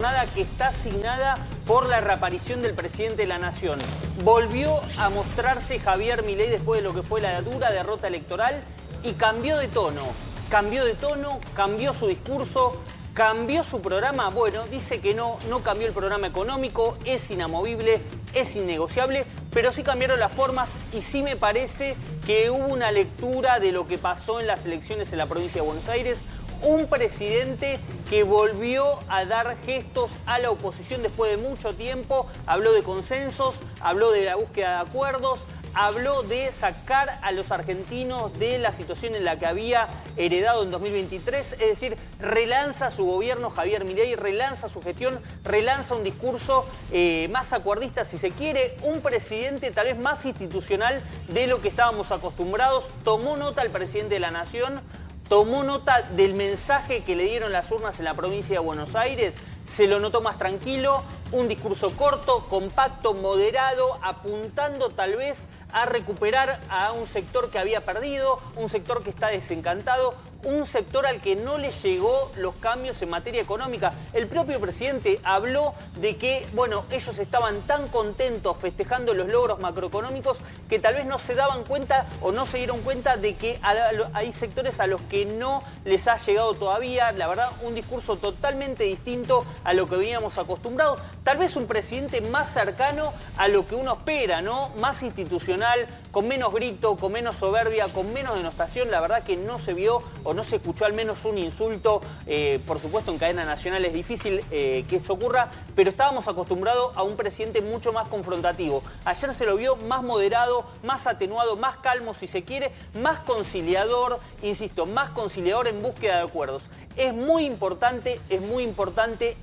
Jornada que está asignada por la reaparición del presidente de la Nación. Volvió a mostrarse Javier Milei después de lo que fue la dura derrota electoral y cambió de tono, cambió su discurso, cambió su programa. Bueno, dice que no cambió el programa económico, es inamovible, es innegociable, pero sí cambiaron las formas y sí me parece que hubo una lectura de lo que pasó en las elecciones en la provincia de Buenos Aires. Un presidente que volvió a dar gestos a la oposición después de mucho tiempo, habló de consensos, habló de la búsqueda de acuerdos, habló de sacar a los argentinos de la situación en la que había heredado en 2023, es decir, relanza su gobierno Javier Milei, relanza su gestión, relanza un discurso más acuerdista si se quiere, un presidente tal vez más institucional de lo que estábamos acostumbrados. Tomó nota el presidente de la Nación, tomó nota del mensaje que le dieron las urnas en la provincia de Buenos Aires, se lo notó más tranquilo, un discurso corto, compacto, moderado, apuntando tal vez a recuperar a un sector que había perdido, un sector que está desencantado, un sector al que no le llegó los cambios en materia económica. El propio presidente habló de que, bueno, ellos estaban tan contentos festejando los logros macroeconómicos que tal vez no se daban cuenta o no se dieron cuenta de que hay sectores a los que no les ha llegado todavía. La verdad, un discurso totalmente distinto a lo que veníamos acostumbrados. Tal vez un presidente más cercano a lo que uno espera, ¿no? Más institucional, con menos grito, con menos soberbia, con menos denostación. La verdad que no se vio o no se escuchó al menos un insulto. Por supuesto, en cadena nacional es difícil que eso ocurra, pero estábamos acostumbrados a un presidente mucho más confrontativo. Ayer se lo vio más moderado, más atenuado, más calmo si se quiere, más conciliador, insisto, más conciliador en búsqueda de acuerdos. Es muy importante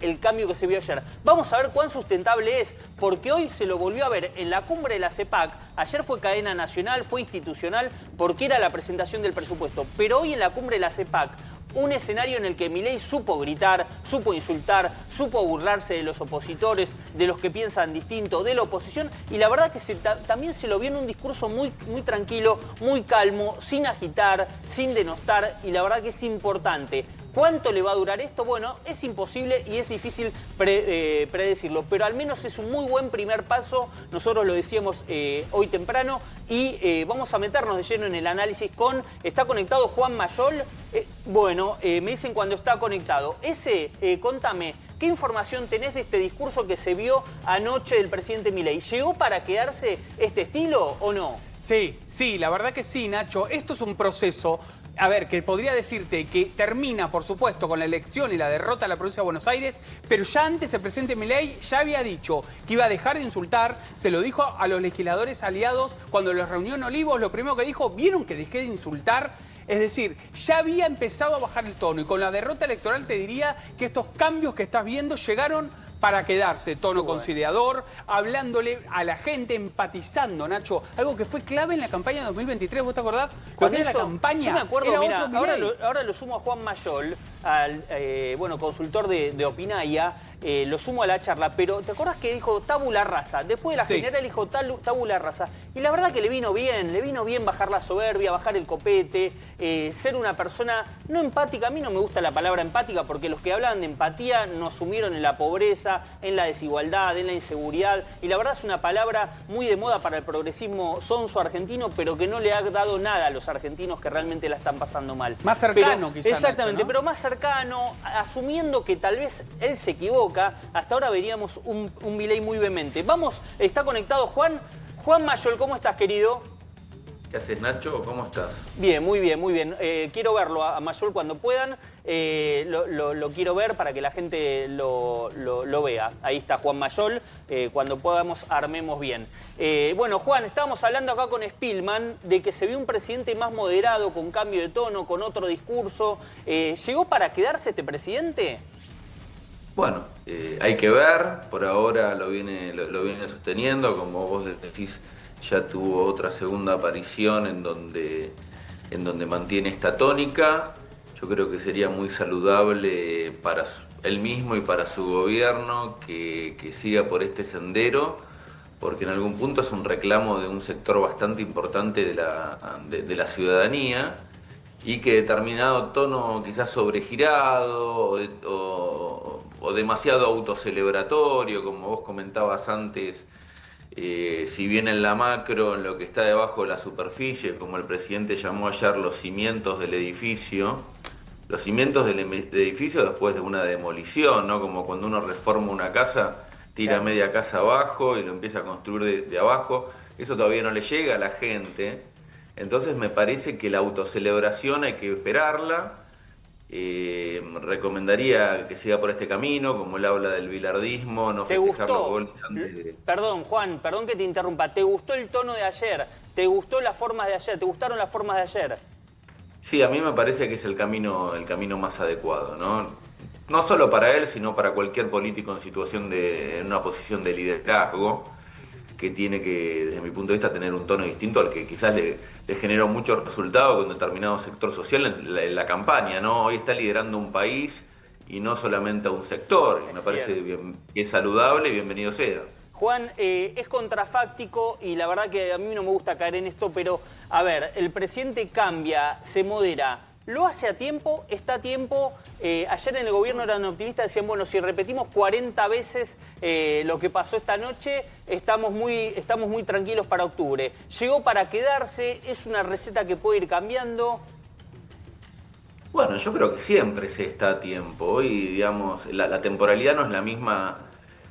el cambio que se vio ayer. Vamos a ver cuán sustentable es, porque hoy se lo volvió a ver en la cumbre de la CEPAC. Ayer fue cadena nacional, fue institucional, porque era la presentación del presupuesto. Pero hoy en la cumbre de la CEPAC, un escenario en el que Milei supo gritar, supo insultar, supo burlarse de los opositores, de los que piensan distinto, de la oposición. Y la verdad que también se lo vio en un discurso muy tranquilo, muy calmo, sin agitar, sin denostar. Y la verdad que es importante. ¿Cuánto le va a durar esto? Bueno, es imposible y es difícil predecirlo, pero al menos es un muy buen primer paso. Nosotros lo decíamos hoy temprano y vamos a meternos de lleno en el análisis con... ¿Está conectado Juan Mayol? Me dicen cuando está conectado. Contame, ¿qué información tenés de este discurso que se vio anoche del presidente Milei? ¿Llegó para quedarse este estilo o no? Sí, la verdad que sí, Nacho. Esto es un proceso... A ver, que podría decirte que termina, por supuesto, con la elección y la derrota de la provincia de Buenos Aires, pero ya antes el presidente Milei ya había dicho que iba a dejar de insultar, se lo dijo a los legisladores aliados cuando los reunió en Olivos, lo primero que dijo, ¿vieron que dejé de insultar? Es decir, ya había empezado a bajar el tono y con la derrota electoral te diría que estos cambios que estás viendo llegaron para quedarse, tono conciliador, hablándole a la gente, empatizando, Nacho. Algo que fue clave en la campaña de 2023, ¿vos te acordás? Cuando era la campaña, yo me acuerdo, era mira, otro ahora lo sumo a Juan Mayol, al consultor de Opinaya, lo sumo a la charla, pero ¿te acordás que dijo tabula rasa? Después de la general dijo tabula rasa. Y la verdad que le vino bien bajar la soberbia, bajar el copete, ser una persona no empática. A mí no me gusta la palabra empática porque los que hablan de empatía nos sumieron en la pobreza, en la desigualdad, en la inseguridad. Y la verdad es una palabra muy de moda para el progresismo sonso argentino, pero que no le ha dado nada a los argentinos que realmente la están pasando mal. Más cercano, quizás. Exactamente, Nacho, ¿no? Pero más cercano, asumiendo que tal vez él se equivoca. Hasta ahora veríamos un Milei muy vehemente. Vamos, está conectado Juan. Juan Mayol, ¿cómo estás, querido? ¿Qué haces, Nacho? ¿Cómo estás? Bien, muy bien, muy bien. Quiero verlo a Mayol cuando puedan. Lo quiero ver para que la gente lo vea. Ahí está Juan Mayol. Cuando podamos, armemos bien. Juan, estábamos hablando acá con Spillman de que se vio un presidente más moderado, con cambio de tono, con otro discurso. ¿Llegó para quedarse este presidente? Bueno, hay que ver. Por ahora lo viene sosteniendo. Como vos decís, ya tuvo otra segunda aparición en donde mantiene esta tónica. Yo creo que sería muy saludable para él mismo y para su gobierno que siga por este sendero, porque en algún punto es un reclamo de un sector bastante importante de la ciudadanía y que determinado tono quizás sobregirado o o demasiado autocelebratorio, como vos comentabas antes. Si bien en la macro, en lo que está debajo de la superficie, como el presidente llamó ayer los cimientos del edificio después de una demolición, ¿no? Como cuando uno reforma una casa, tira media casa abajo y lo empieza a construir de abajo, eso todavía no le llega a la gente. Entonces me parece que la autocelebración hay que esperarla. Recomendaría que siga por este camino, como él habla del bilardismo, no ¿Te festejar los gustó? goles antes de... Perdón, Juan, perdón que te interrumpa. ¿Te gustó el tono de ayer? ¿Te gustó las formas de ayer? ¿Te gustaron las formas de ayer? Sí, a mí me parece que es el camino más adecuado, ¿no? No solo para él, sino para cualquier político en una posición de liderazgo, que tiene que, desde mi punto de vista, tener un tono distinto al que quizás le generó mucho resultado con determinado sector social en la campaña, ¿no? Hoy está liderando un país y no solamente a un sector, y me parece que es saludable y bienvenido sea. Juan, es contrafáctico y la verdad que a mí no me gusta caer en esto, pero a ver, el presidente cambia, se modera. ¿Lo hace a tiempo? ¿Está a tiempo? Ayer en el gobierno eran optimistas, decían, bueno, si repetimos 40 veces lo que pasó esta noche, estamos muy tranquilos para octubre. ¿Llegó para quedarse? ¿Es una receta que puede ir cambiando? Bueno, yo creo que siempre se está a tiempo. Hoy, digamos, la temporalidad no es la misma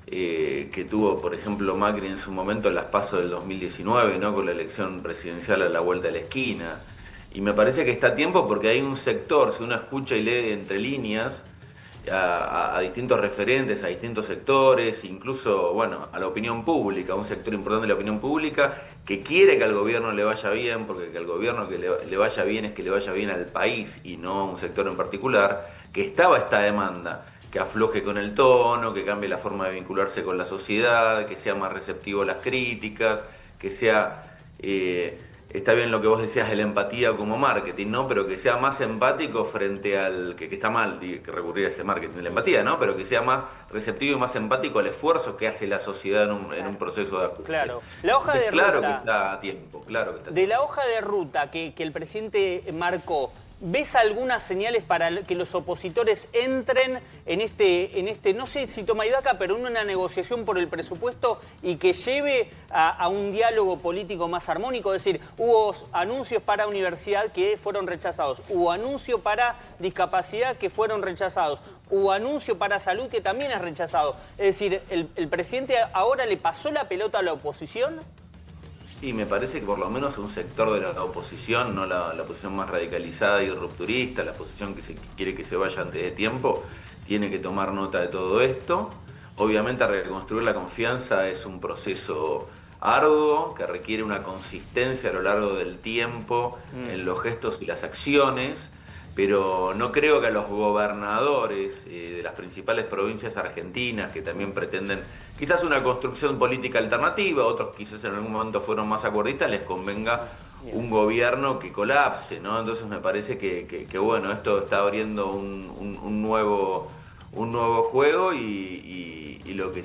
que tuvo, por ejemplo, Macri en su momento en las PASO del 2019, ¿no? Con la elección presidencial a la vuelta de la esquina. Y me parece que está a tiempo porque hay un sector, si uno escucha y lee entre líneas, a distintos referentes, a distintos sectores, incluso, bueno, a la opinión pública, un sector importante de la opinión pública, que quiere que al gobierno le vaya bien, porque que al gobierno que le vaya bien es que le vaya bien al país y no a un sector en particular, que estaba esta demanda, que afloje con el tono, que cambie la forma de vincularse con la sociedad, que sea más receptivo a las críticas, que sea... está bien lo que vos decías de la empatía como marketing, ¿no? Pero que sea más empático frente al... que está mal que recurrir a ese marketing de la empatía, ¿no? Pero que sea más receptivo y más empático al esfuerzo que hace la sociedad en un proceso de ajuste. Claro. La hoja de claro ruta... que está a tiempo, claro que está a De tiempo. la hoja de ruta que el presidente marcó, ¿ves algunas señales para que los opositores entren en este, no sé si toma y daca, pero en una negociación por el presupuesto y que lleve a un diálogo político más armónico? Es decir, hubo anuncios para universidad que fueron rechazados, hubo anuncios para discapacidad que fueron rechazados, hubo anuncio para salud que también es rechazado. Es decir, ¿el presidente ahora le pasó la pelota a la oposición? Y me parece que por lo menos un sector de la oposición, no la oposición más radicalizada y rupturista, la oposición que quiere que se vaya antes de tiempo, tiene que tomar nota de todo esto. Obviamente reconstruir la confianza es un proceso arduo, que requiere una consistencia a lo largo del tiempo en los gestos y las acciones, pero no creo que a los gobernadores de las principales provincias argentinas, que también pretenden quizás una construcción política alternativa, otros quizás en algún momento fueron más acuerdistas, les convenga un gobierno que colapse, ¿no? Entonces me parece que bueno, esto está abriendo un nuevo juego y lo que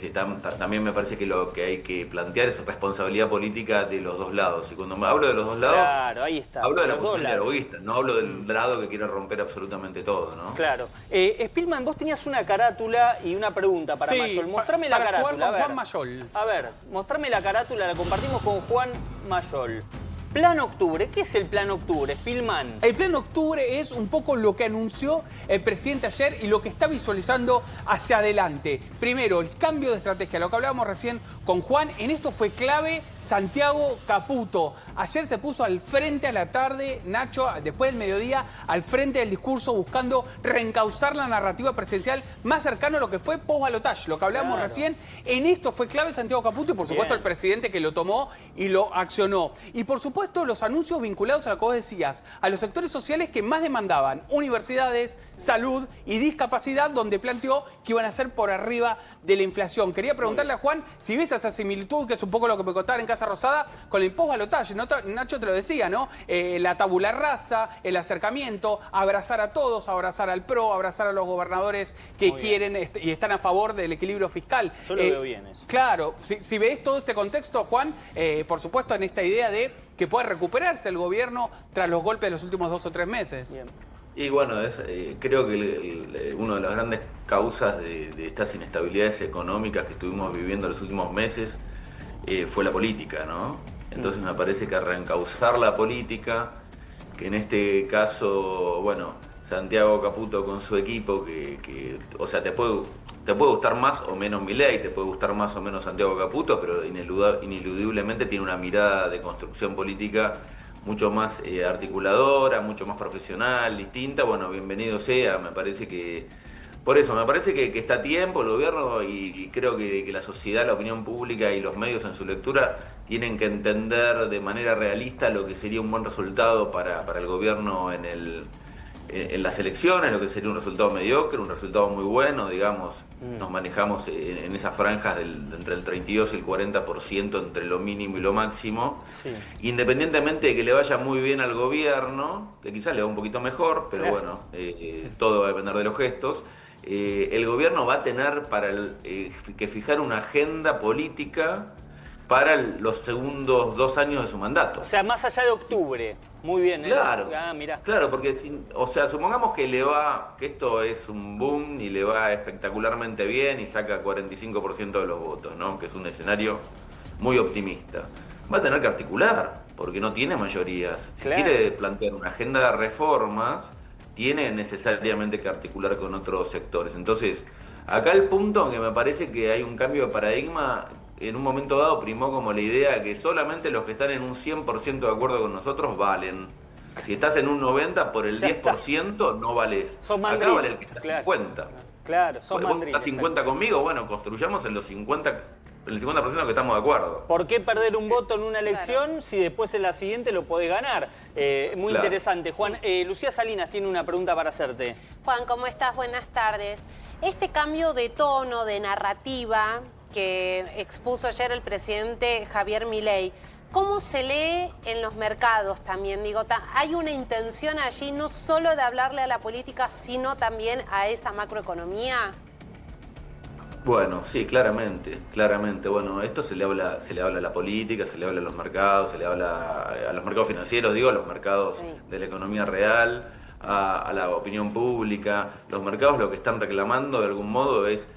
también me parece que lo que hay que plantear es responsabilidad política de los dos lados. Y cuando me hablo de los dos lados, claro, ahí está, hablo de la los dos posición lados. dialoguista, no hablo del lado que quiere romper absolutamente todo, ¿no? Claro. Spielman, vos tenías una carátula y una pregunta para Mayol. Mostrame la para carátula. jugar con Juan Mayol. A ver, mostrame la carátula, la compartimos con Juan Mayol. Plan Octubre. ¿Qué es el Plan Octubre, Spielman? El Plan Octubre es un poco lo que anunció el presidente ayer y lo que está visualizando hacia adelante. Primero, el cambio de estrategia, lo que hablábamos recién con Juan. En esto fue clave Santiago Caputo. Ayer se puso al frente a la tarde, Nacho, después del mediodía, al frente del discurso, buscando reencauzar la narrativa presidencial más cercano a lo que fue post-balotaje, lo que hablábamos recién. En esto fue clave Santiago Caputo y, por supuesto, el presidente que lo tomó y lo accionó. Y, por supuesto, los anuncios vinculados a lo que vos decías, a los sectores sociales que más demandaban, universidades, salud y discapacidad, donde planteó que iban a ser por arriba de la inflación. Quería preguntarle a Juan si ves esa similitud, que es un poco lo que me contaban en Casa Rosada, con el post-balotaje, ¿no? Nacho te lo decía, ¿no? La tabula rasa, el acercamiento, abrazar a todos, abrazar al PRO, abrazar a los gobernadores que quieren y están a favor del equilibrio fiscal. Yo lo veo bien eso. Claro, si ves todo este contexto, Juan, por supuesto en esta idea de que pueda recuperarse el gobierno tras los golpes de los últimos 2 o 3 meses. Bien. Y bueno, creo que una de las grandes causas de estas inestabilidades económicas que estuvimos viviendo en los últimos meses fue la política, ¿no? Entonces me parece que reencauzar la política, que en este caso, bueno, Santiago Caputo con su equipo, o sea, te puede gustar más o menos Milei, te puede gustar más o menos Santiago Caputo, pero ineludiblemente tiene una mirada de construcción política mucho más articuladora, mucho más profesional, distinta. Bueno, bienvenido sea, me parece que... Por eso, me parece que está a tiempo el gobierno y creo que la sociedad, la opinión pública y los medios en su lectura tienen que entender de manera realista lo que sería un buen resultado para el gobierno en las elecciones, lo que sería un resultado mediocre, un resultado muy bueno, digamos, nos manejamos en esas franjas entre el 32 y el 40% entre lo mínimo y lo máximo, Sí. Independientemente de que le vaya muy bien al gobierno, que quizás le va un poquito mejor, pero Claro. bueno, todo va a depender de los gestos. El gobierno va a tener que fijar una agenda política para los segundos 2 años de su mandato. O sea, más allá de octubre. Muy bien. Claro, Mirá. claro, porque o sea, supongamos que que esto es un boom y le va espectacularmente bien y saca 45% de los votos, ¿no? Que es un escenario muy optimista. Va a tener que articular, porque no tiene mayorías. Si Claro. quiere plantear una agenda de reformas, tiene necesariamente que articular con otros sectores. Entonces, acá el punto en que me parece que hay un cambio de paradigma, en un momento dado primó como la idea de que solamente los que están en un 100% de acuerdo con nosotros valen. Si estás en un 90%, por el Ya está. 10% no vales. Sos Acá mandril. vale el que está Claro. 50. Claro, sos Vos mandril. estás 50 conmigo, bueno, construyamos en el 50% que estamos de acuerdo. ¿Por qué perder un voto en una elección si después en la siguiente lo podés ganar? Muy Claro. interesante. Juan, Lucía Salinas tiene una pregunta para hacerte. Juan, ¿cómo estás? Buenas tardes. Este cambio de tono, de narrativa que expuso ayer el presidente Javier Milei, ¿cómo se lee en los mercados también? Digo, ¿hay una intención allí no solo de hablarle a la política, sino también a esa macroeconomía? Bueno, sí, claramente. Bueno, esto se le habla a la política, se le habla a los mercados, se le habla a los mercados financieros, digo, a los mercados Sí. de la economía real, a la opinión pública. Los mercados lo que están reclamando de algún modo es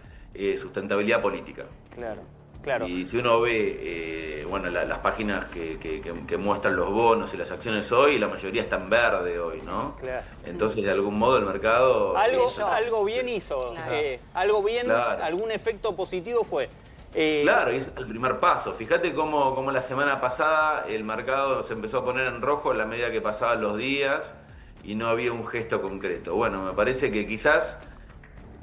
sustentabilidad política. Claro. Y si uno ve bueno, las páginas que muestran los bonos y las acciones hoy, la mayoría está en verde hoy, ¿no? Claro. Entonces, de algún modo, el mercado... Algo bien hizo. Claro. Algo bien, Claro. algún efecto positivo fue. Claro, y es el primer paso. Fíjate cómo la semana pasada el mercado se empezó a poner en rojo a la medida que pasaban los días y no había un gesto concreto. Bueno, me parece que quizás,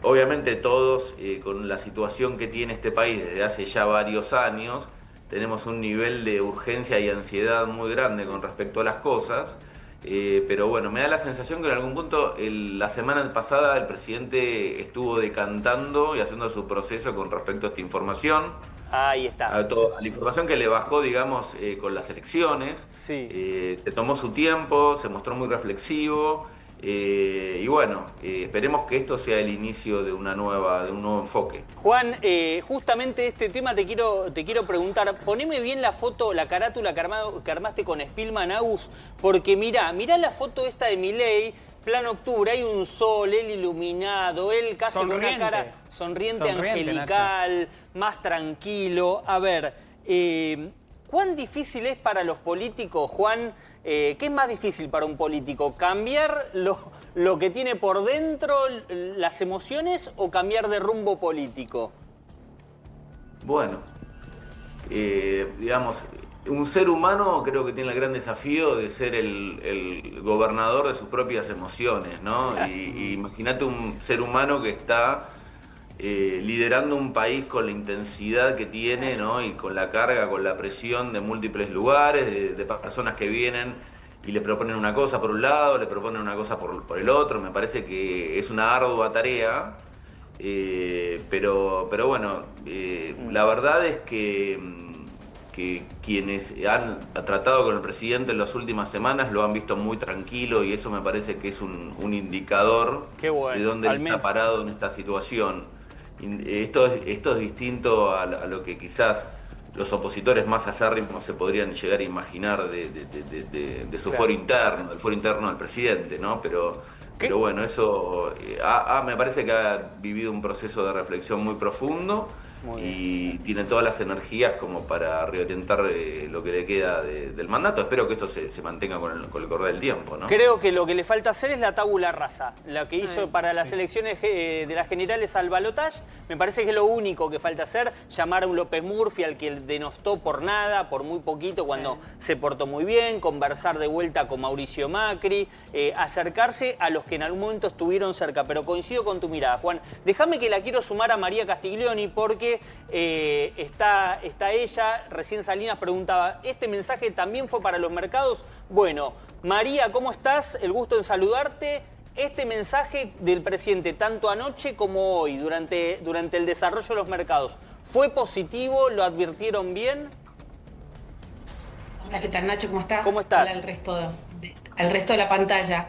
obviamente todos, con la situación que tiene este país desde hace ya varios años, tenemos un nivel de urgencia y ansiedad muy grande con respecto a las cosas. Pero bueno, me da la sensación que en algún punto la semana pasada el presidente estuvo decantando y haciendo su proceso con respecto a esta información, Ahí está. a la información que le bajó, digamos, con las elecciones. Sí. Se tomó su tiempo, se mostró muy reflexivo y bueno, esperemos que esto sea el inicio de un nuevo enfoque. Juan, justamente de este tema te quiero preguntar, poneme bien la foto, la carátula que armaste con Spilman Agus, porque mirá la foto esta de Milei, plan octubre, hay un sol, él iluminado, él casi con una cara sonriente angelical, más tranquilo. A ver, ¿cuán difícil es para los políticos, Juan? ¿Qué es más difícil para un político? ¿Cambiar lo que tiene por dentro, las emociones, o cambiar de rumbo político? Bueno, digamos, un ser humano creo que tiene el gran desafío de ser el gobernador de sus propias emociones, ¿no? Y imagínate un ser humano que está liderando un país con la intensidad que tiene, ¿no? Y con la carga, con la presión de múltiples lugares, de personas que vienen y le proponen una cosa por un lado, le proponen una cosa por el otro. Me parece que es una ardua tarea, pero bueno, la verdad es que quienes han tratado con el presidente en las últimas semanas lo han visto muy tranquilo y eso me parece que es un indicador Qué bueno, de dónde al él menos. está parado en esta situación. Esto es distinto a lo que quizás los opositores más acérrimos se podrían llegar a imaginar de su Claro. foro interno, del foro interno del presidente, ¿no? Pero Pero bueno, eso me parece que ha vivido un proceso de reflexión muy profundo y tiene todas las energías como para reorientar lo que le queda del mandato. Espero que esto se mantenga con el correr del tiempo, ¿no? Creo que lo que le falta hacer es la tabula rasa, la que hizo para las elecciones de las generales al balotaje. Me parece que es lo único que falta hacer, llamar a un López Murphy al que denostó por nada, por muy poquito, cuando se portó muy bien, conversar de vuelta con Mauricio Macri, acercarse a los que en algún momento estuvieron cerca. Pero coincido con tu mirada, Juan. Déjame que la quiero sumar a María Castiglioni porque está ella. Recién Salinas preguntaba, ¿este mensaje también fue para los mercados? Bueno, María, ¿cómo estás? El gusto en saludarte. Este mensaje del presidente, tanto anoche como hoy, durante el desarrollo de los mercados, ¿fue positivo? ¿Lo advirtieron bien? Hola, ¿qué tal, Nacho? ¿Cómo estás? ¿Cómo estás? Hola al resto de la pantalla.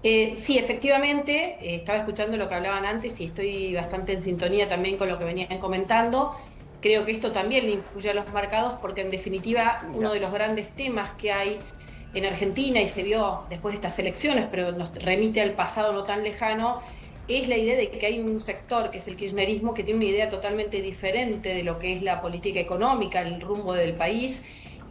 Sí, efectivamente, estaba escuchando lo que hablaban antes y estoy bastante en sintonía también con lo que venían comentando. Creo que esto también le influye a los mercados porque, en definitiva, uno de los grandes temas que hay en Argentina y se vio después de estas elecciones, pero nos remite al pasado no tan lejano, es la idea de que hay un sector, que es el kirchnerismo, que tiene una idea totalmente diferente de lo que es la política económica, el rumbo del país,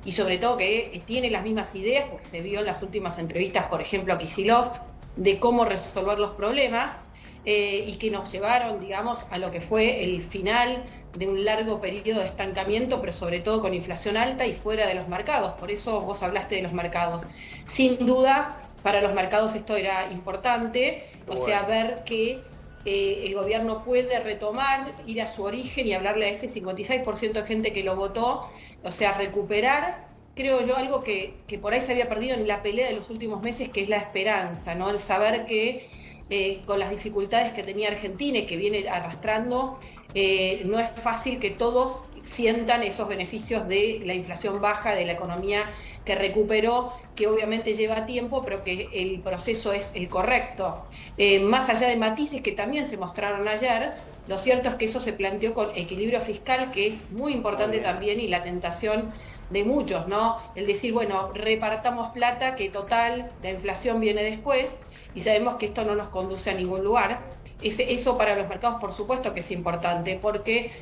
y sobre todo que tiene las mismas ideas, porque se vio en las últimas entrevistas, por ejemplo, a Kicillof, de cómo resolver los problemas, y que nos llevaron, digamos, a lo que fue el final de un largo periodo de estancamiento, pero sobre todo con inflación alta y fuera de los mercados. Por eso vos hablaste de los mercados. Sin duda, para los mercados esto era importante, o sea, ver que el gobierno puede retomar, ir a su origen y hablarle a ese 56% de gente que lo votó, o sea, recuperar, creo yo, algo que por ahí se había perdido en la pelea de los últimos meses, que es la esperanza, ¿no? El saber que con las dificultades que tenía Argentina y que viene arrastrando, no es fácil que todos sientan esos beneficios de la inflación baja, de la economía que recuperó, que obviamente lleva tiempo, pero que el proceso es el correcto. Más allá de matices que también se mostraron ayer, lo cierto es que eso se planteó con equilibrio fiscal, que es muy importante también, y la tentación de muchos, ¿no? El decir, bueno, repartamos plata, que total, la inflación viene después, y sabemos que esto no nos conduce a ningún lugar. Eso para los mercados, por supuesto que es importante, porque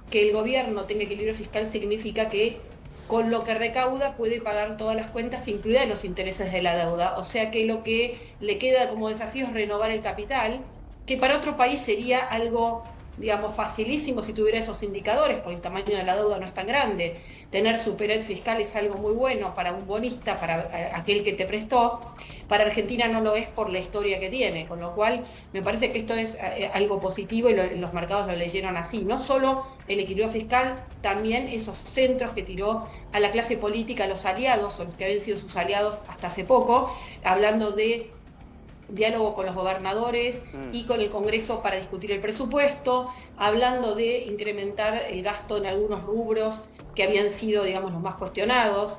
que el gobierno tenga equilibrio fiscal significa que con lo que recauda puede pagar todas las cuentas, incluidas los intereses de la deuda. O sea que lo que le queda como desafío es renovar el capital, que para otro país sería algo, digamos, facilísimo si tuviera esos indicadores, porque el tamaño de la deuda no es tan grande. Tener superávit fiscal es algo muy bueno para un bonista, para aquel que te prestó. Para Argentina no lo es por la historia que tiene, con lo cual me parece que esto es algo positivo y los mercados lo leyeron así. No solo el equilibrio fiscal, también esos centros que tiró a la clase política, a los aliados, o los que habían sido sus aliados hasta hace poco, hablando de diálogo con los gobernadores y con el Congreso para discutir el presupuesto, hablando de incrementar el gasto en algunos rubros que habían sido, digamos, los más cuestionados,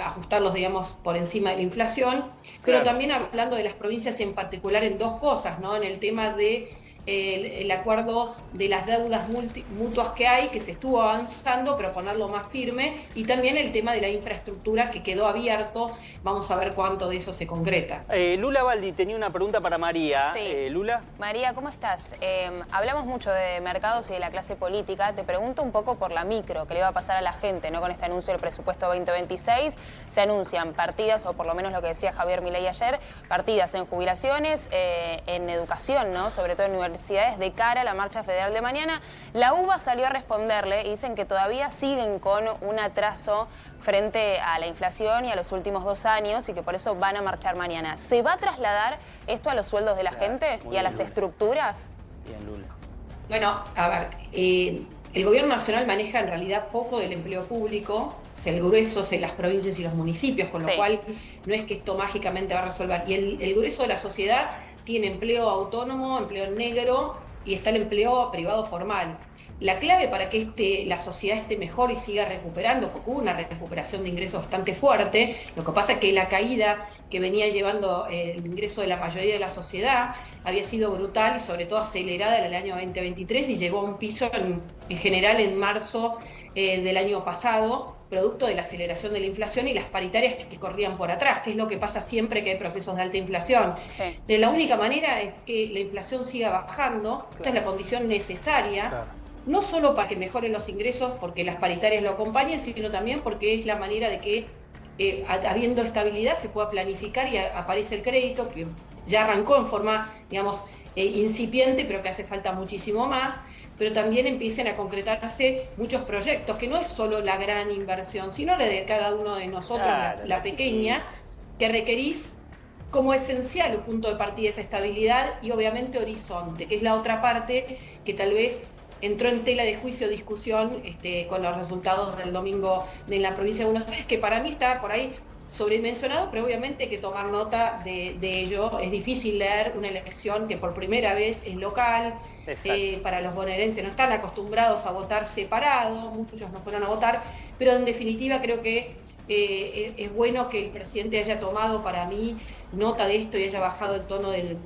ajustarlos, digamos, por encima de la inflación, pero también hablando de las provincias en particular en dos cosas, ¿no? En el tema de el acuerdo de las deudas mutuas que hay, que se estuvo avanzando, pero ponerlo más firme, y también el tema de la infraestructura que quedó abierto. Vamos a ver cuánto de eso se concreta. Lula Baldi tenía una pregunta para María. Sí. Lula. María, ¿cómo estás? Hablamos mucho de mercados y de la clase política. Te pregunto un poco por la micro, que le va a pasar a la gente, ¿no? Con este anuncio del presupuesto 2026 se anuncian partidas, o por lo menos lo que decía Javier Milei ayer, partidas en jubilaciones, en educación, ¿no? Sobre todo en universidades, de cara a la marcha federal de mañana. La UBA salió a responderle y dicen que todavía siguen con un atraso frente a la inflación y a los últimos 2 años, y que por eso van a marchar mañana. ¿Se va a trasladar esto a los sueldos de la gente y a las estructuras? Bien, Lula. Bueno, a ver, el gobierno nacional maneja en realidad poco del empleo público, o sea, el grueso es en las provincias y los municipios, con lo cual no es que esto mágicamente va a resolver. Y el grueso de la sociedad tiene empleo autónomo, empleo negro, y está el empleo privado formal. La clave para que la sociedad esté mejor y siga recuperando, porque hubo una recuperación de ingresos bastante fuerte, lo que pasa es que la caída que venía llevando el ingreso de la mayoría de la sociedad había sido brutal y sobre todo acelerada en el año 2023 y llegó a un piso en general en marzo del año pasado, producto de la aceleración de la inflación y las paritarias que corrían por atrás, que es lo que pasa siempre que hay procesos de alta inflación. Sí. La única manera es que la inflación siga bajando, esta es la condición necesaria, no solo para que mejoren los ingresos, porque las paritarias lo acompañen, sino también porque es la manera de que, habiendo estabilidad, se pueda planificar y aparece el crédito, que ya arrancó en forma, digamos, incipiente, pero que hace falta muchísimo más, pero también empiecen a concretarse muchos proyectos, que no es solo la gran inversión, sino la de cada uno de nosotros, Claro, la pequeña, que requerís como esencial un punto de partida esa estabilidad y obviamente horizonte, que es la otra parte que tal vez entró en tela de juicio, discusión con los resultados del domingo en la provincia de Buenos Aires, que para mí está por ahí sobredimensionado, pero obviamente hay que tomar nota de ello. Es difícil leer una elección que por primera vez es local, para los bonaerenses no están acostumbrados a votar separado, muchos no fueron a votar, pero en definitiva creo que es bueno que el presidente haya tomado para mí nota de esto y haya bajado el tono de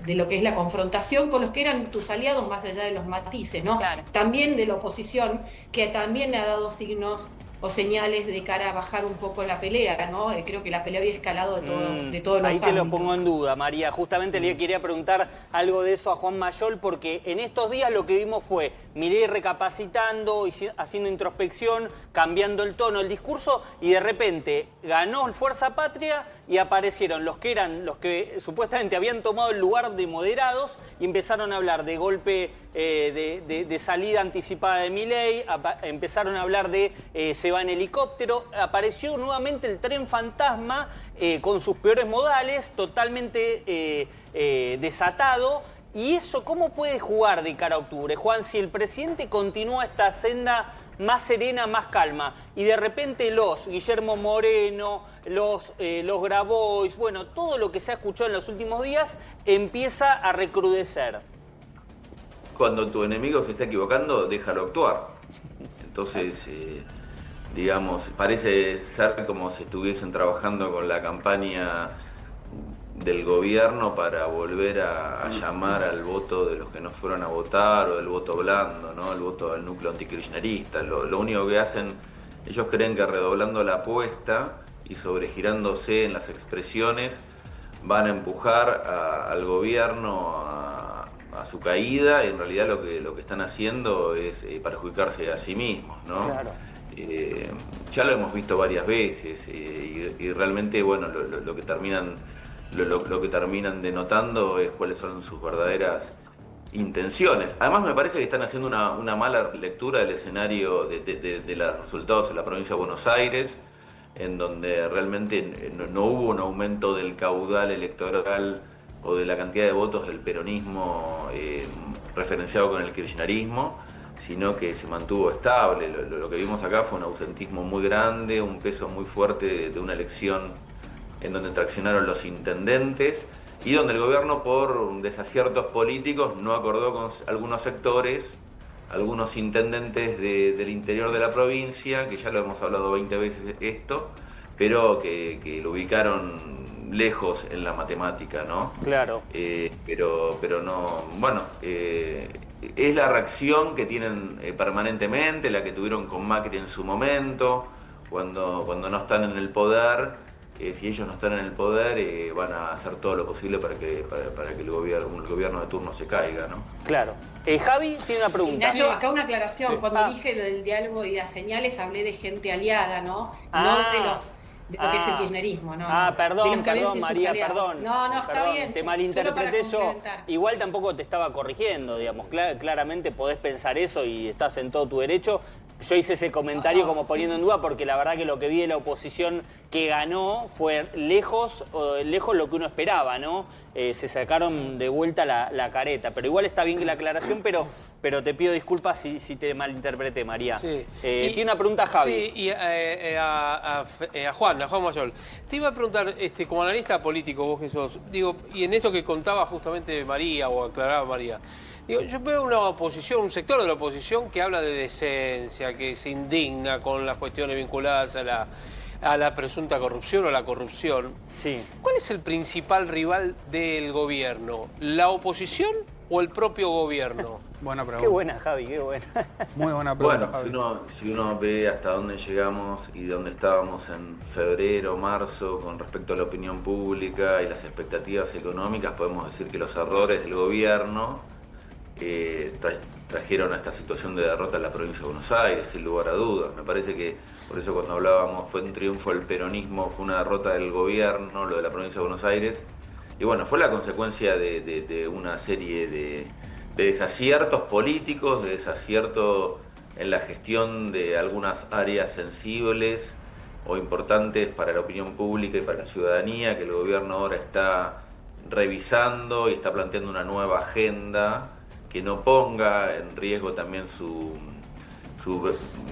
lo que es la confrontación con los que eran tus aliados más allá de los matices, ¿no? Claro. También de la oposición, que también ha dado signos o señales de cara a bajar un poco la pelea, ¿no? Creo que la pelea había escalado de todos los Ahí te lo ámbitos. pongo en duda, María. Justamente le quería preguntar algo de eso a Juan Mayol, porque en estos días lo que vimos fue Milei recapacitando, haciendo introspección, cambiando el tono, el discurso, y de repente ganó el Fuerza Patria y aparecieron los que supuestamente habían tomado el lugar de moderados y empezaron a hablar de golpe de salida anticipada de Milei, empezaron a hablar de se va en helicóptero, apareció nuevamente el tren fantasma con sus peores modales, totalmente desatado. ¿Y eso cómo puede jugar de cara a octubre, Juan, si el presidente continúa esta senda más serena, más calma, y de repente los Guillermo Moreno, los Grabois, bueno, todo lo que se ha escuchado en los últimos días empieza a recrudecer? Cuando tu enemigo se está equivocando, déjalo actuar. Entonces, digamos, parece ser como si estuviesen trabajando con la campaña del gobierno para volver a llamar al voto de los que no fueron a votar, o del voto blando, ¿no? El voto del núcleo antikirchnerista. Lo único que hacen, ellos creen que redoblando la apuesta y sobregirándose en las expresiones van a empujar al gobierno a su caída, y en realidad lo que están haciendo es perjudicarse a sí mismos, ¿no? Claro. Ya lo hemos visto varias veces, y realmente, bueno, lo que terminan denotando es cuáles son sus verdaderas intenciones. Además, me parece que están haciendo una mala lectura del escenario de los resultados en la provincia de Buenos Aires, en donde realmente no hubo un aumento del caudal electoral o de la cantidad de votos del peronismo referenciado con el kirchnerismo, sino que se mantuvo estable. Lo que vimos acá fue un ausentismo muy grande, un peso muy fuerte de una elección en donde traccionaron los intendentes y donde el gobierno, por desaciertos políticos, no acordó con algunos sectores, algunos intendentes del interior de la provincia, que ya lo hemos hablado 20 veces esto, pero que lo ubicaron lejos en la matemática, ¿no? Claro. Pero no, bueno, es la reacción que tienen permanentemente, la que tuvieron con Macri en su momento, cuando no están en el poder. Si ellos no están en el poder, van a hacer todo lo posible para que el gobierno de turno se caiga, ¿no? Claro. Javi tiene una Y pregunta. Nacho, acá una aclaración. Sí. Cuando dije lo del diálogo y las señales, hablé de gente aliada, ¿no? No de lo que es el kirchnerismo, ¿no? Perdón, sus María, aliados. perdón. No, está Perdón, bien. Te Solo malinterpreté para yo. complementar. Igual tampoco te estaba corrigiendo, digamos. Claramente podés pensar eso y estás en todo tu derecho. Yo hice ese comentario como poniendo en duda, porque la verdad que lo que vi de la oposición que ganó fue lejos lo que uno esperaba, ¿no? Se sacaron de vuelta la careta. Pero igual está bien que la aclaración, pero te pido disculpas si te malinterpreté, María. Sí. Tiene una pregunta Javi. Sí, y a Juan Mayol. Te iba a preguntar, como analista político, vos que sos, digo, y en esto que contaba justamente María, o aclaraba María, Digo, yo veo una oposición, un sector de la oposición que habla de decencia, que se indigna con las cuestiones vinculadas a la presunta corrupción o la corrupción. Sí. ¿Cuál es el principal rival del gobierno? ¿La oposición o el propio gobierno? Buena pregunta. Qué buena, Javi, qué buena. Muy buena pregunta, Bueno, Javi. si uno ve hasta dónde llegamos y dónde estábamos en febrero, marzo, con respecto a la opinión pública y las expectativas económicas, podemos decir que los errores del gobierno trajeron a esta situación de derrota en la provincia de Buenos Aires, sin lugar a dudas. Me parece que, por eso cuando hablábamos, fue un triunfo del peronismo, fue una derrota del gobierno, lo de la provincia de Buenos Aires. Y bueno, fue la consecuencia de una serie de desaciertos políticos, de desaciertos en la gestión de algunas áreas sensibles o importantes para la opinión pública y para la ciudadanía, que el gobierno ahora está revisando y está planteando una nueva agenda que no ponga en riesgo también su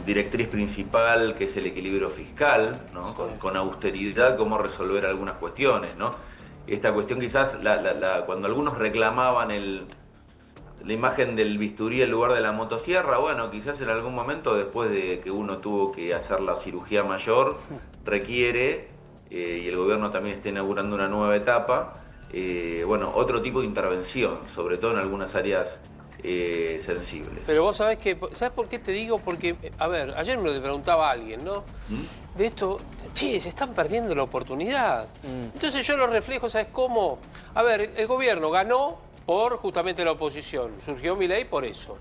directriz principal, que es el equilibrio fiscal, ¿no? Con austeridad, cómo resolver algunas cuestiones, ¿no? Esta cuestión quizás, cuando algunos reclamaban la imagen del bisturí en lugar de la motosierra, bueno, quizás en algún momento, después de que uno tuvo que hacer la cirugía mayor, requiere, y el gobierno también está inaugurando una nueva etapa, bueno, otro tipo de intervención, sobre todo en algunas áreas sensibles. Pero vos sabés por qué te digo? Porque, a ver, ayer me lo preguntaba alguien, ¿no? De esto, che, se están perdiendo la oportunidad. Entonces yo lo reflejo, ¿sabes cómo? A ver, el gobierno ganó por justamente la oposición. Surgió Milei por eso.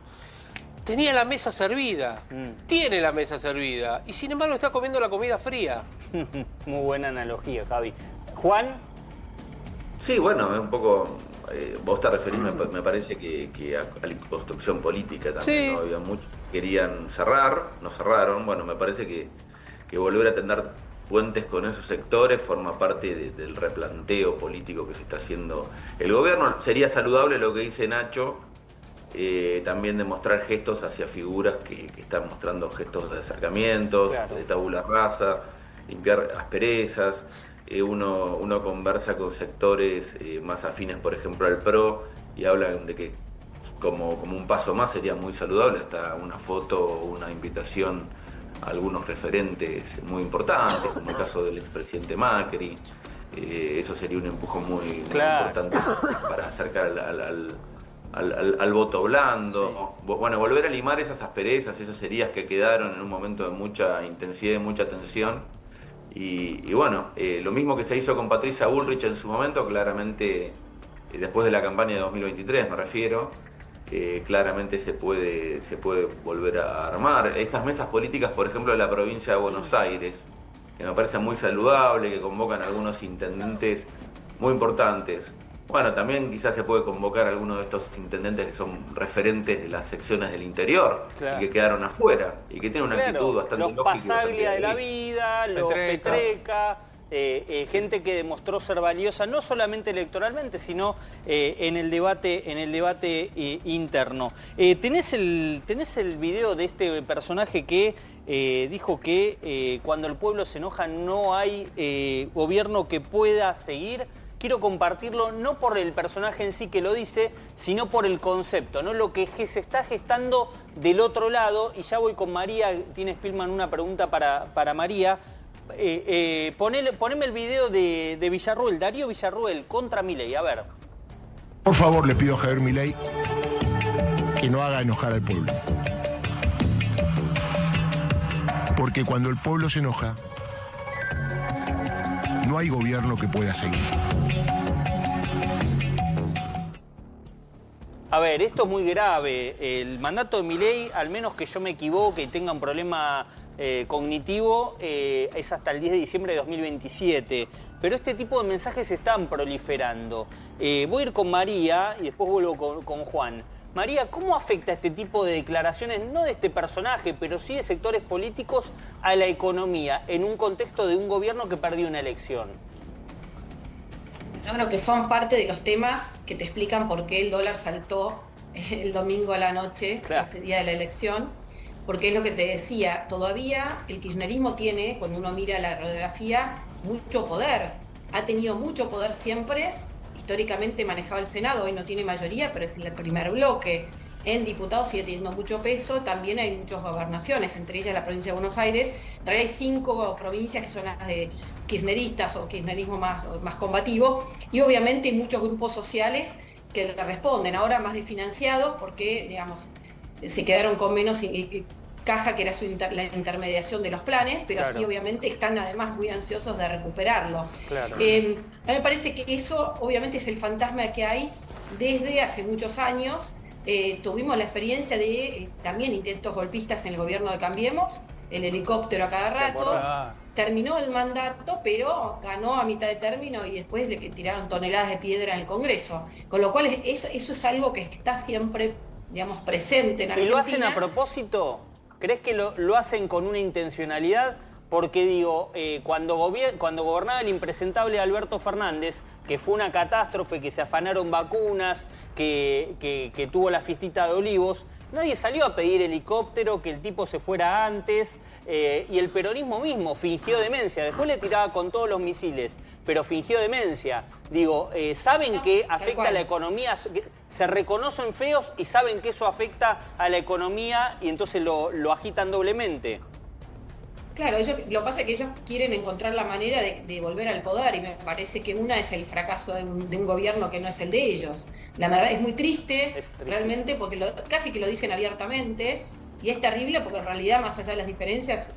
Tenía la mesa servida, tiene la mesa servida, y sin embargo está comiendo la comida fría. Muy buena analogía, Javi. Juan. Sí, bueno, es un poco... vos te referís, me parece que a la construcción política también, Sí. ¿no? Había muchos que querían cerrar, no cerraron. Bueno, me parece que volver a tender puentes con esos sectores forma parte del replanteo político que se está haciendo el gobierno. Sería saludable lo que dice Nacho, también de mostrar gestos hacia figuras que están mostrando gestos de acercamientos, Claro. de tabula rasa, limpiar asperezas. Uno conversa con sectores más afines, por ejemplo, al PRO, y hablan de que como un paso más sería muy saludable hasta una foto o una invitación a algunos referentes muy importantes, como el caso del expresidente Macri. Eso sería un empujón muy Claro. importante para acercar al voto blando. Sí. Bueno, volver a limar esas asperezas, esas heridas que quedaron en un momento de mucha intensidad y mucha tensión. Y bueno, lo mismo que se hizo con Patricia Bullrich en su momento, claramente, después de la campaña de 2023 me refiero, claramente se puede volver a armar. Estas mesas políticas, por ejemplo, de la provincia de Buenos Aires, que me parece muy saludable, que convocan a algunos intendentes muy importantes. Bueno, también quizás se puede convocar a algunos de estos intendentes que son referentes de las secciones del interior, claro, y que quedaron afuera y que tienen una actitud bastante los lógica. Los Pasaglia de la vida, los Petreca, gente que demostró ser valiosa no solamente electoralmente, sino en el debate interno. ¿Tenés el video de este personaje que dijo que cuando el pueblo se enoja no hay gobierno que pueda seguir? Quiero compartirlo no por el personaje en sí que lo dice, sino por el concepto, ¿no? Lo que se está gestando del otro lado. Y ya voy con María. Tiene Spillman una pregunta para María. Poneme el video de Villarruel, Darío Villarruel contra Milei. A ver. Por favor, le pido a Javier Milei que no haga enojar al pueblo. Porque cuando el pueblo se enoja, no hay gobierno que pueda seguir. A ver, esto es muy grave. El mandato de Milei, al menos que yo me equivoque y tenga un problema cognitivo, es hasta el 10 de diciembre de 2027. Pero este tipo de mensajes están proliferando. Voy a ir con María y después vuelvo con Juan. María, ¿cómo afecta este tipo de declaraciones, no de este personaje, pero sí de sectores políticos, a la economía, en un contexto de un gobierno que perdió una elección? Yo creo que son parte de los temas que te explican por qué el dólar saltó el domingo a la noche, claro, ese día de la elección, porque es lo que te decía, todavía el kirchnerismo tiene, cuando uno mira la radiografía, mucho poder. Ha tenido mucho poder siempre, históricamente manejaba el Senado, hoy no tiene mayoría, pero es el primer bloque. En diputados sigue teniendo mucho peso, también hay muchas gobernaciones, entre ellas la provincia de Buenos Aires. En realidad hay 5 provincias que son las de kirchneristas o kirchnerismo más combativo, y obviamente hay muchos grupos sociales que le responden, ahora más desfinanciados porque, digamos, se quedaron con menos caja, que era la intermediación de los planes, pero Claro. sí obviamente están además muy ansiosos de recuperarlo. Claro. A mí me parece que eso obviamente es el fantasma que hay desde hace muchos años. Tuvimos la experiencia de también intentos golpistas en el gobierno de Cambiemos, el helicóptero a cada rato. Terminó el mandato, pero ganó a mitad de término y después de que tiraron toneladas de piedra en el Congreso. Con lo cual eso es algo que está siempre, digamos, presente en Argentina. ¿Y lo hacen a propósito? ¿Crees que lo hacen con una intencionalidad? Porque digo, cuando gobernaba el impresentable Alberto Fernández, que fue una catástrofe, que se afanaron vacunas, que tuvo la fiestita de Olivos, nadie salió a pedir helicóptero, que el tipo se fuera antes, y el peronismo mismo fingió demencia. Después le tiraba con todos los misiles, pero fingió demencia. Digo, saben que afecta a la economía, se reconocen feos y saben que eso afecta a la economía y entonces lo agitan doblemente. Claro, lo que pasa es que ellos quieren encontrar la manera de volver al poder, y me parece que una es el fracaso de un gobierno que no es el de ellos. La verdad es muy triste, realmente, porque casi que lo dicen abiertamente, y es terrible porque en realidad, más allá de las diferencias,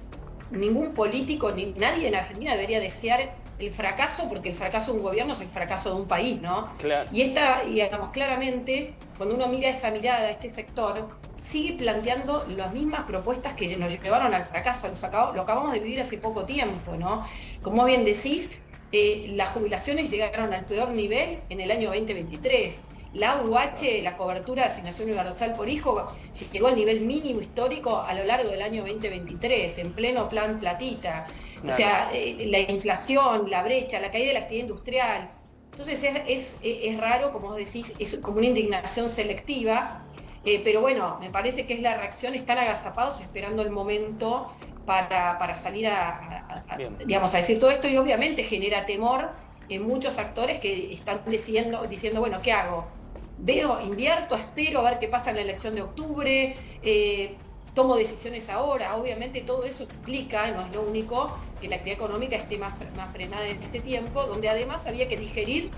ningún político ni nadie en Argentina debería desear el fracaso, porque el fracaso de un gobierno es el fracaso de un país, ¿no? Claro. Y digamos, claramente, cuando uno mira esa mirada a este sector, sigue planteando las mismas propuestas que nos llevaron al fracaso. Lo acabamos de vivir hace poco tiempo, ¿no? Como bien decís, las jubilaciones llegaron al peor nivel en el año 2023. La UH, la cobertura de asignación universal por hijo, llegó al nivel mínimo histórico a lo largo del año 2023, en pleno plan platita. Claro. O sea, la inflación, la brecha, la caída de la actividad industrial. Entonces es raro, como vos decís, es como una indignación selectiva. Pero bueno, me parece que es la reacción, están agazapados esperando el momento para salir digamos, a decir todo esto, y obviamente genera temor en muchos actores que están diciendo, bueno, ¿qué hago? Invierto, espero a ver qué pasa en la elección de octubre, tomo decisiones ahora. Obviamente todo eso explica, no es lo único, que la actividad económica esté más frenada en este tiempo, donde además había que digerir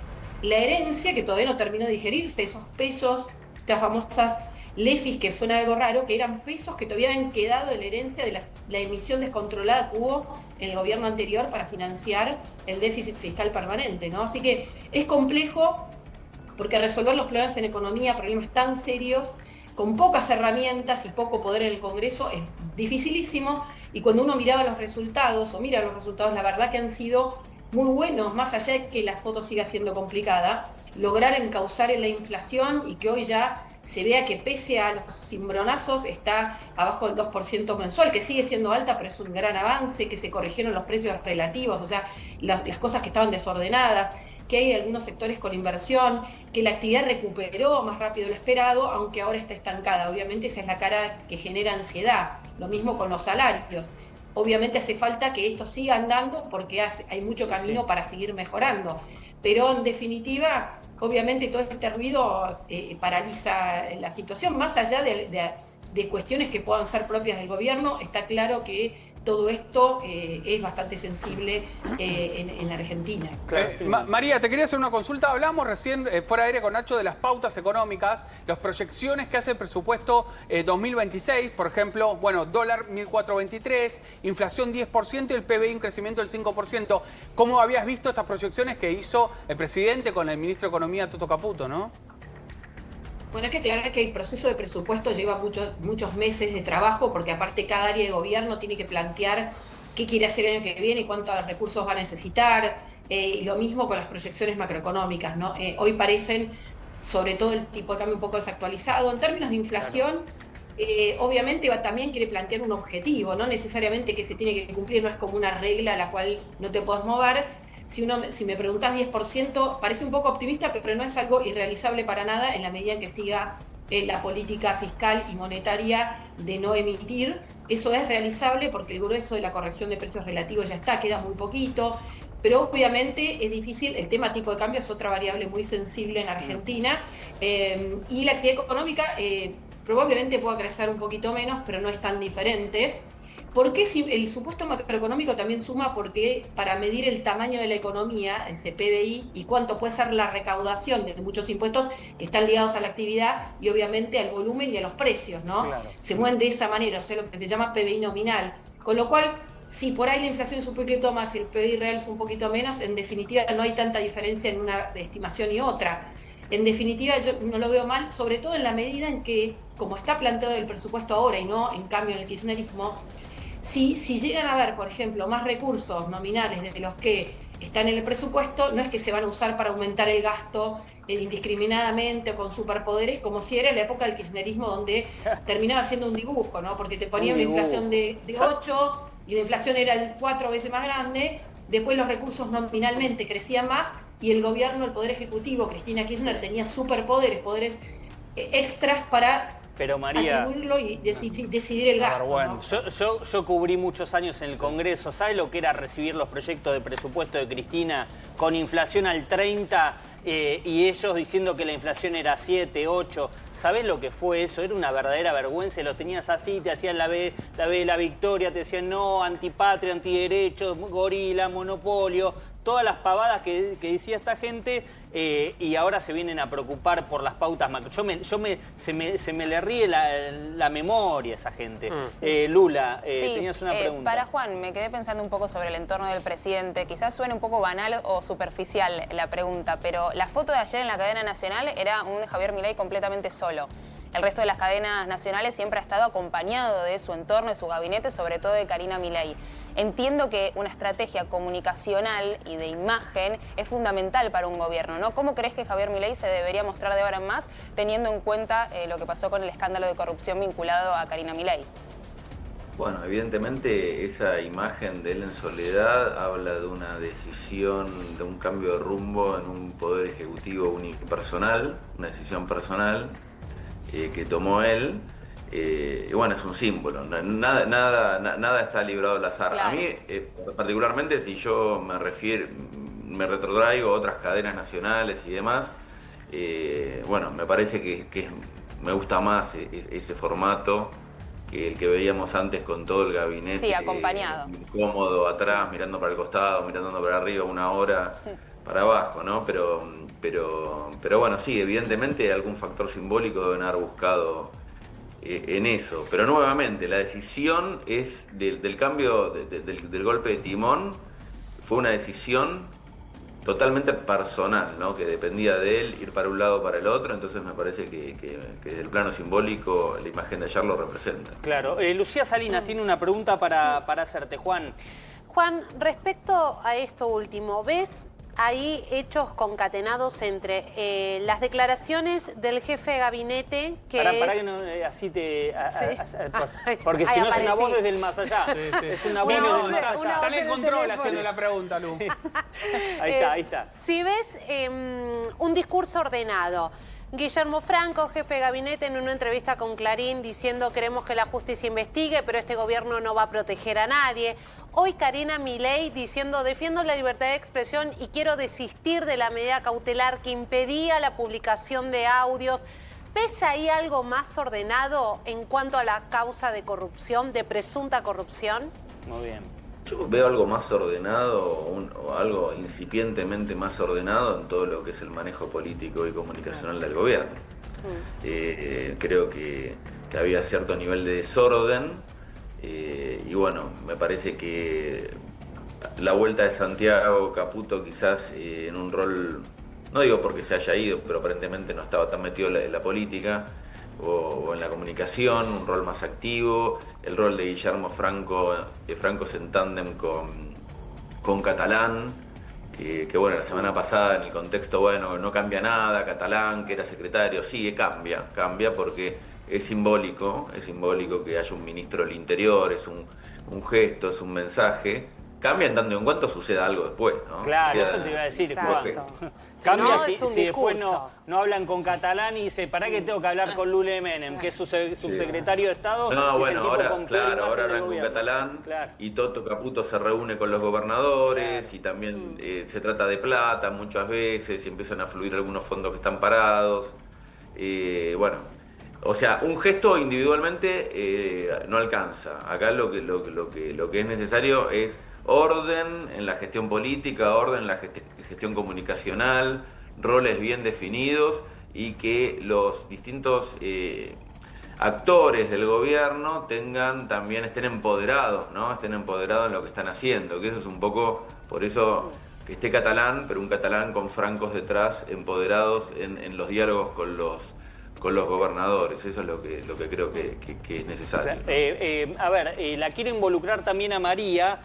la herencia que todavía no terminó de digerirse, esos pesos, las famosas LEFIs, que suena algo raro, que eran pesos que todavía habían quedado de la herencia de la emisión descontrolada que hubo en el gobierno anterior para financiar el déficit fiscal permanente, ¿no? Así que es complejo, porque resolver los problemas en economía, problemas tan serios, con pocas herramientas y poco poder en el Congreso, es dificilísimo. Y cuando uno mira los resultados, la verdad que han sido muy buenos, más allá de que la foto siga siendo complicada, lograr encauzar en la inflación y que hoy ya se vea que pese a los cimbronazos está abajo del 2% mensual, que sigue siendo alta, pero es un gran avance, que se corrigieron los precios relativos, o sea, las cosas que estaban desordenadas, que hay algunos sectores con inversión, que la actividad recuperó más rápido de lo esperado, aunque ahora está estancada. Obviamente esa es la cara que genera ansiedad. Lo mismo con los salarios. Obviamente hace falta que esto siga andando porque hay mucho camino para seguir mejorando. Pero en definitiva, obviamente todo este ruido paraliza la situación. Más allá de cuestiones que puedan ser propias del gobierno, está claro que todo esto es bastante sensible en Argentina. María, te quería hacer una consulta. Hablamos recién, fuera de aire con Nacho, de las pautas económicas, las proyecciones que hace el presupuesto 2026. Por ejemplo, bueno, dólar 1.423, inflación 10% y el PBI un crecimiento del 5%. ¿Cómo habías visto estas proyecciones que hizo el presidente con el ministro de Economía, Toto Caputo, no? Bueno, hay que aclarar que el proceso de presupuesto lleva muchos meses de trabajo, porque aparte cada área de gobierno tiene que plantear qué quiere hacer el año que viene y cuántos recursos va a necesitar, y lo mismo con las proyecciones macroeconómicas, ¿no? Hoy parecen, sobre todo el tipo de cambio un poco desactualizado. En términos de inflación, obviamente también quiere plantear un objetivo, no necesariamente que se tiene que cumplir, no es como una regla a la cual no te podés mover. Si me preguntás 10%, parece un poco optimista, pero no es algo irrealizable para nada en la medida en que siga la política fiscal y monetaria de no emitir. Eso es realizable porque el grueso de la corrección de precios relativos ya está, queda muy poquito. pero obviamente es difícil. El tema tipo de cambio es otra variable muy sensible en Argentina, y la actividad económica probablemente pueda crecer un poquito menos, pero no es tan diferente. ¿Por qué el supuesto macroeconómico también suma? Porque para medir el tamaño de la economía, ese PBI, y cuánto puede ser la recaudación de muchos impuestos que están ligados a la actividad y obviamente al volumen y a los precios, ¿no? Claro. Se mueven de esa manera, o sea, lo que se llama PBI nominal. Con lo cual, si por ahí la inflación es un poquito más y el PBI real es un poquito menos, en definitiva no hay tanta diferencia en una estimación y otra. En definitiva, yo no lo veo mal, sobre todo en la medida en que, como está planteado el presupuesto ahora y no, en cambio, en el kirchnerismo, si llegan a haber, por ejemplo, más recursos nominales de los que están en el presupuesto, no es que se van a usar para aumentar el gasto indiscriminadamente o con superpoderes, como si era en la época del kirchnerismo, donde terminaba siendo un dibujo, ¿no? Porque te ponía una inflación de 8 y la inflación era 4 veces más grande, después los recursos nominalmente crecían más y el gobierno, el Poder Ejecutivo, Cristina Kirchner, tenía superpoderes, poderes extras para atribuirlo y decidir el gasto, ¿no? Yo cubrí muchos años en el Congreso. ¿Sabe lo que era recibir los proyectos de presupuesto de Cristina con inflación al 30 y ellos diciendo que la inflación era 7, 8? ¿Sabés lo que fue eso? Era una verdadera vergüenza. Los tenías así, te hacían la B de la victoria, te decían no, antipatria, antiderechos, gorila, monopolio, todas las pavadas que decía esta gente, y ahora se vienen a preocupar por las pautas macro. Se me le ríe la memoria a esa gente. Lula, sí, tenías una pregunta. Para Juan, me quedé pensando un poco sobre el entorno del presidente. Quizás suene un poco banal o superficial la pregunta, pero la foto de ayer en la cadena nacional era un Javier Milei completamente solo. El resto de las cadenas nacionales siempre ha estado acompañado de su entorno, de su gabinete, sobre todo de Karina Milei. Entiendo que una estrategia comunicacional y de imagen es fundamental para un gobierno, ¿no? ¿Cómo crees que Javier Milei se debería mostrar de ahora en más, teniendo en cuenta lo que pasó con el escándalo de corrupción vinculado a Karina Milei? Bueno, evidentemente esa imagen de él en soledad habla de una decisión, de un cambio de rumbo en un poder ejecutivo unipersonal, una decisión personal que tomó él. Y bueno, es un símbolo, nada está librado al azar. Claro. A mí, particularmente, si yo me retrotraigo a otras cadenas nacionales y demás, bueno, me parece que me gusta más ese formato que el que veíamos antes con todo el gabinete. Sí, acompañado. Cómodo, atrás, mirando para el costado, mirando para arriba, una hora para abajo, ¿no? Pero bueno, sí, evidentemente algún factor simbólico deben haber buscado en eso. Pero nuevamente, la decisión es del cambio, del golpe de timón, fue una decisión totalmente personal, ¿no? Que dependía de él ir para un lado o para el otro. Entonces me parece que desde el plano simbólico la imagen de ayer lo representa. Claro. Lucía Salinas tiene una pregunta para hacerte, Juan. Juan, respecto a esto último, ¿ves ahí hechos concatenados entre las declaraciones del jefe de gabinete, que Para que no, así te... porque si no es una voz desde el más allá. Sí. Es una voz desde el más allá. Están en control haciendo la pregunta, Lu. Ahí está. Si ves un discurso ordenado, Guillermo Franco, jefe de gabinete, en una entrevista con Clarín diciendo queremos que la justicia investigue, pero este gobierno no va a proteger a nadie. Hoy Karina Milei diciendo defiendo la libertad de expresión y quiero desistir de la medida cautelar que impedía la publicación de audios. ¿Ves ahí algo más ordenado en cuanto a la causa de corrupción, de presunta corrupción? Muy bien. Yo veo algo más ordenado o algo incipientemente más ordenado en todo lo que es el manejo político y comunicacional del gobierno. Creo que había cierto nivel de desorden y bueno, me parece que la vuelta de Santiago Caputo quizás en un rol, no digo porque se haya ido, pero aparentemente no estaba tan metido en la política o en la comunicación, un rol más activo, el rol de Guillermo Franco en tándem con Catalán, que bueno, la semana pasada en el contexto, bueno, no cambia nada, Catalán, que era secretario, sí, cambia porque es simbólico que haya un ministro del Interior, es un gesto, es un mensaje, cambia en tanto en cuanto suceda algo después, ¿no? Claro, Queda- eso te iba a decir, Exacto. Juan. Si Cambia no, si, es un si después discurso. no hablan con catalán y dice, ¿para qué tengo que hablar con Lule Menem, que es su subsecretario de Estado? No, es el bueno, tipo ahora, con peor claro, imagen ahora del hablan con gobierno. catalán Claro. y Toto Caputo se reúne con los gobernadores y también se trata de plata muchas veces y empiezan a fluir algunos fondos que están parados. Bueno, o sea, un gesto individualmente no alcanza. Acá lo que es necesario es orden en la gestión política, orden en la gestión comunicacional, roles bien definidos y que los distintos actores del gobierno también estén empoderados, ¿no? Estén empoderados en lo que están haciendo, que eso es un poco, por eso que esté catalán, pero un catalán con francos detrás, empoderados en los diálogos con los gobernadores. Eso es lo que creo que es necesario, ¿no? A ver, la quiero involucrar también a María.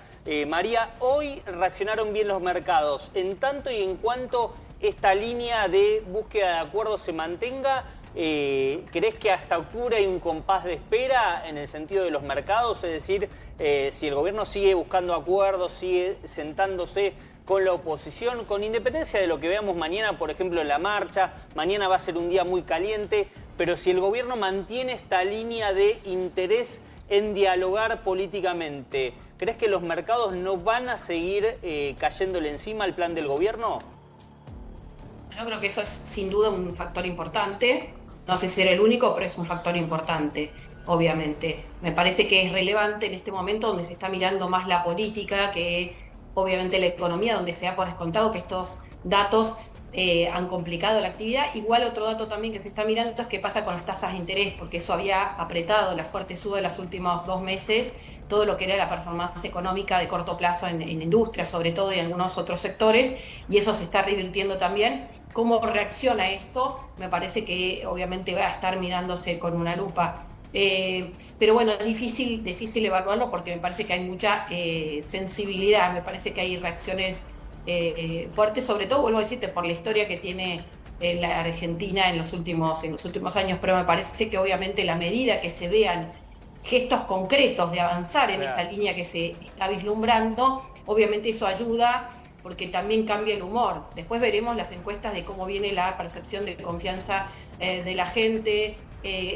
María, hoy reaccionaron bien los mercados. En tanto y en cuanto esta línea de búsqueda de acuerdos se mantenga, ¿crees que hasta octubre hay un compás de espera en el sentido de los mercados? Es decir, si el gobierno sigue buscando acuerdos, sigue sentándose con la oposición, con independencia de lo que veamos mañana, por ejemplo, en la marcha, mañana va a ser un día muy caliente, pero si el gobierno mantiene esta línea de interés en dialogar políticamente, ¿crees que los mercados no van a seguir cayéndole encima al plan del gobierno? Yo creo que eso es sin duda un factor importante. No sé si será el único, pero es un factor importante, obviamente. Me parece que es relevante en este momento donde se está mirando más la política que obviamente la economía, donde se da por descontado que estos datos han complicado la actividad. Igual otro dato también que se está mirando es qué pasa con las tasas de interés, porque eso había apretado la fuerte suba de los últimos 2 meses, todo lo que era la performance económica de corto plazo en industria, sobre todo, y en algunos otros sectores, y eso se está revirtiendo también. ¿Cómo reacciona esto? Me parece que obviamente va a estar mirándose con una lupa. Pero bueno, es difícil evaluarlo porque me parece que hay mucha sensibilidad, me parece que hay reacciones fuertes, sobre todo, vuelvo a decirte, por la historia que tiene la Argentina en los últimos años, pero me parece que obviamente la medida que se vean gestos concretos de avanzar en esa línea que se está vislumbrando, obviamente eso ayuda porque también cambia el humor. Después veremos las encuestas de cómo viene la percepción de confianza de la gente,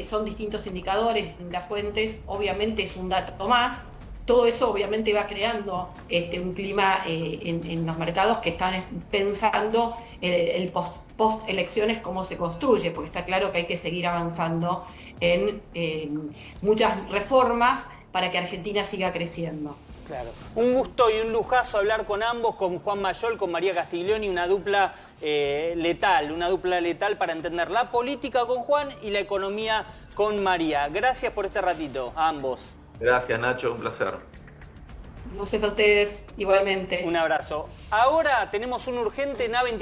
son distintos indicadores, distintas fuentes, obviamente es un dato más. Todo eso obviamente va creando un clima en los mercados que están pensando el post elecciones cómo se construye, porque está claro que hay que seguir avanzando en muchas reformas para que Argentina siga creciendo. Claro. Un gusto y un lujazo hablar con ambos, con Juan Mayol, con María Castiglioni, una dupla letal para entender la política con Juan y la economía con María. Gracias por este ratito a ambos. Gracias, Nacho, un placer. No sé a ustedes, igualmente. Un abrazo. Ahora tenemos un urgente en A24.